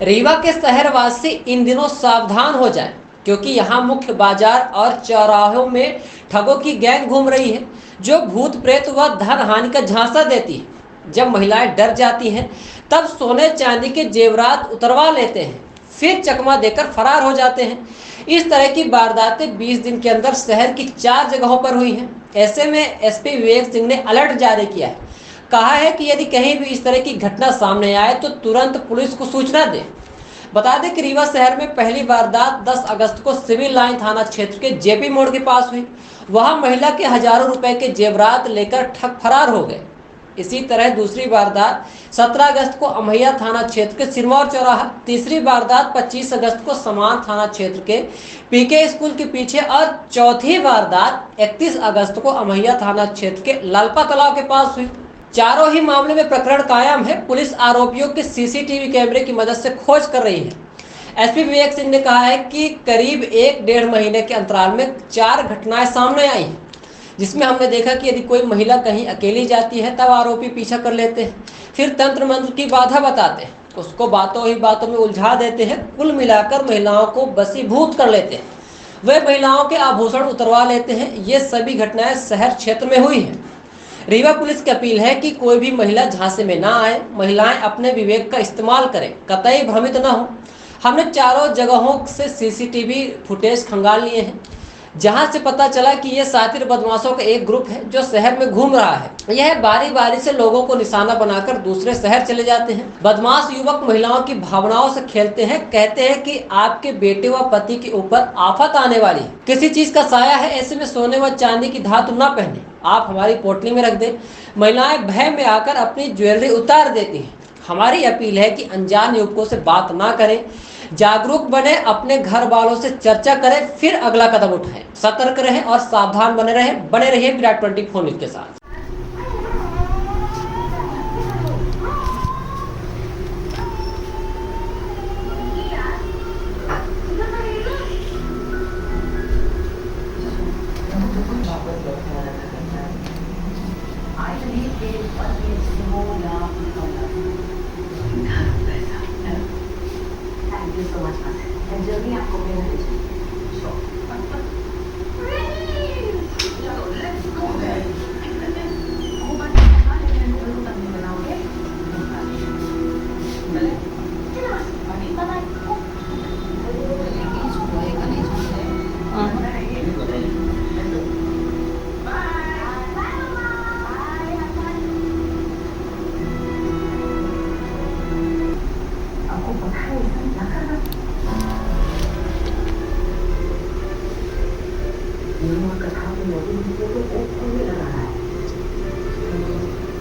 रीवा के शहरवासी इन दिनों सावधान हो जाएं, क्योंकि यहाँ मुख्य बाजार और चौराहों में ठगों की गैंग घूम रही है, जो भूत प्रेत व धन हानि का झांसा देती है। जब महिलाएं डर जाती हैं, तब सोने चांदी के जेवरात उतरवा लेते हैं, फिर चकमा देकर फरार हो जाते हैं। इस तरह की वारदातें 20 दिन के अंदर शहर की 4 जगहों पर हुई हैं। ऐसे में एसपी विवेक सिंह ने अलर्ट जारी किया है। कहा है कि यदि कहीं भी इस तरह की घटना सामने आए तो तुरंत पुलिस को सूचना दें। बता दें कि रीवा शहर में पहली वारदात 10 अगस्त को सिविल लाइन थाना क्षेत्र के जेपी मोड़ के पास हुई। वहां महिला के हजारों रुपए के जेवरात लेकर ठग फरार हो गए। इसी तरह दूसरी वारदात 17 अगस्त को अमैया थाना क्षेत्र के सिरमौर चौराहा, तीसरी वारदात 25 अगस्त को समान थाना क्षेत्र के पीके स्कूल के पीछे और चौथी वारदात 31 अगस्त को अमैया थाना क्षेत्र के लालपा तालाब के पास हुई। चारों ही मामले में प्रकरण कायम है। पुलिस आरोपियों के सीसीटीवी कैमरे की मदद से खोज कर रही है। एसपी विवेक सिंह ने कहा है कि करीब 1-1.5 महीने के अंतराल में 4 घटनाएं सामने आई हैं, जिसमें हमने देखा कि यदि कोई महिला कहीं अकेली जाती है तब आरोपी पीछा कर लेते हैं, फिर तंत्र मंत्र की बाधा बताते हैं, उसको बातों ही बातों में उलझा देते हैं। कुल मिलाकर महिलाओं को बसीभूत कर लेते हैं, वे महिलाओं के आभूषण उतरवा लेते हैं। ये सभी घटनाएं शहर क्षेत्र में हुई हैं। रीवा पुलिस की अपील है कि कोई भी महिला झांसे में ना आए। महिलाएं अपने विवेक का इस्तेमाल करें, कतई भ्रमित न हो। हमने चारों जगहों से सीसीटीवी फुटेज खंगाल लिए हैं, जहां से पता चला कि ये सातिर बदमाशों का एक ग्रुप है जो शहर में घूम रहा है। यह बारी बारी से लोगों को निशाना बनाकर दूसरे शहर चले जाते हैं। बदमाश युवक महिलाओं की भावनाओं से खेलते हैं, कहते हैं कि आपके बेटे व पति के ऊपर आफत आने वाली है, किसी चीज का साया है, ऐसे में सोने व चांदी की धातु न पहने, आप हमारी पोटली में रख दें। महिलाएं भय में आकर अपनी ज्वेलरी उतार देती हैं। हमारी अपील है कि अनजान युवकों से बात ना करें, जागरूक बने, अपने घर वालों से चर्चा करें, फिर अगला कदम उठाएं। सतर्क रहें और सावधान बने रहिए विराट 24 न्यूज के साथ। Thank you so much, ma'am. And जल्दी आपको मेल भेजेंगे। आपको पता है इसमें क्या करना है? कथा में मोदी जी को तो ओपन लगाना है।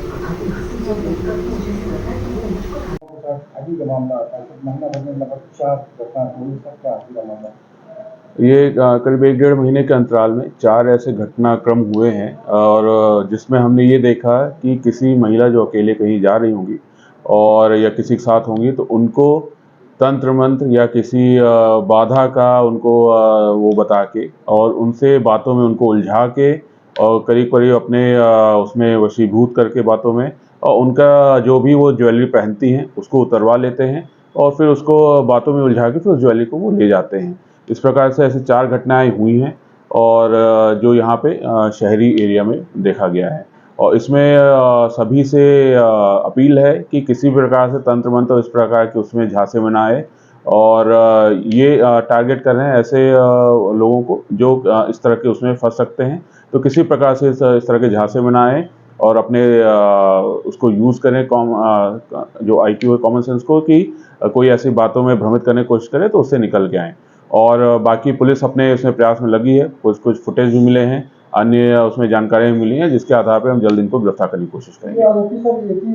कथा की हंसी जब देखकर मुझे से लगा कि वो मुझको आदि का मामला आता है। महीना भर में लगभग 4 घटना हुई। सबका आदि का मामला ये करीब 1-1.5 महीने के अंतराल में 4 ऐसे घटनाक्रम हुए हैं, और जिसमें हमने ये देखा कि किसी महिला जो अकेले कहीं जा रही होंगी और या किसी के साथ होंगी, तो उनको तंत्र मंत्र या किसी बाधा का उनको वो बता के और उनसे बातों में उनको उलझा के और करीब करीब अपने उसमें वशीभूत करके बातों में, और उनका जो भी वो ज्वेलरी पहनती हैं उसको उतरवा लेते हैं और फिर उसको बातों में उलझा के फिर उस ज्वेलरी को वो ले जाते हैं। इस प्रकार से ऐसे 4 घटनाएं हुई हैं, और जो यहाँ पे शहरी एरिया में देखा गया है। और इसमें सभी से अपील है कि किसी भी प्रकार से तंत्र मंत्र इस प्रकार के उसमें झांसे में ना आए, और ये टारगेट कर रहे हैं ऐसे लोगों को जो इस तरह के उसमें फंस सकते हैं। तो किसी प्रकार से इस तरह के झांसे में ना आए और अपने उसको यूज़ करें जो IQ है, कॉमन सेंस को, कि कोई ऐसी बातों में भ्रमित करने की कोशिश करे तो उससे निकल के आएँ। और बाकी पुलिस अपने इसमें प्रयास में लगी है। कुछ फुटेज भी मिले हैं, अन्य उसमें जानकारियाँ मिली हैं, जिसके आधार पर हम जल्द इनको गिरफ्तार करने की कोशिश करेंगे। आरोपी सब एक ही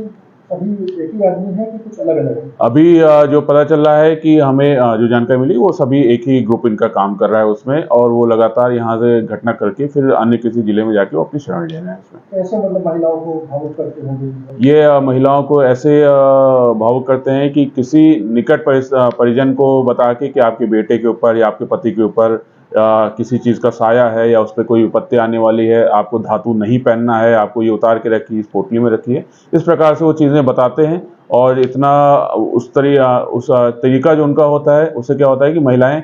आदमी है कि कुछ अलग अलग है? अभी जो पता चल रहा है कि हमें जो जानकारी मिली वो सभी एक ही ग्रुप इनका काम कर रहा है उसमें, और वो लगातार यहाँ से घटना करके फिर अन्य किसी जिले में जाके वो अपनी शरण ले रहे हैं इसमें। ऐसे मतलब महिलाओं को भावुक करते होंगे? ये महिलाओं को ऐसे भावुक करते हैं कि किसी निकट परिजन को बता के कि आपके बेटे के ऊपर या आपके पति के ऊपर किसी चीज़ का साया है या उस पर कोई विपत्ति आने वाली है, आपको धातु नहीं पहनना है, आपको ये उतार के रखिए, इस पोटली में रखिए। इस प्रकार से वो चीज़ें बताते हैं और इतना उस तरीका जो उनका होता है, उससे क्या होता है कि महिलाएं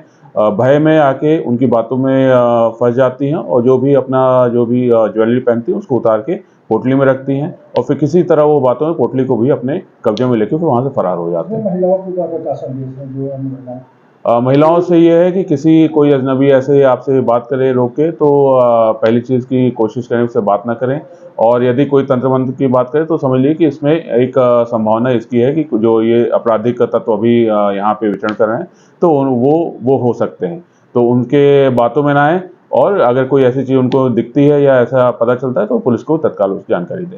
भय में आके उनकी बातों में फंस जाती हैं और जो भी ज्वेलरी पहनती हैं उसको उतार के पोटली में रखती हैं और फिर किसी तरह वो बातों में पोटली को भी अपने कब्जे में लेके फिर वहाँ से फरार हो जाते हैं। महिलाओं को क्या संदेश है जो अन्य महिलाएं महिलाओं से ये है कि कोई अजनबी ऐसे आपसे बात करे रोके तो पहली चीज़ की कोशिश करें उससे बात ना करें और यदि कोई तंत्र मंत्र की बात करे तो समझ लीजिए कि इसमें एक संभावना इसकी है कि जो ये आपराधिक तत्व अभी यहाँ पे विचरण कर रहे हैं तो वो हो सकते हैं, तो उनके बातों में ना आए और अगर कोई ऐसी चीज़ उनको दिखती है या ऐसा पता चलता है तो पुलिस को तत्काल उसकी जानकारी दें।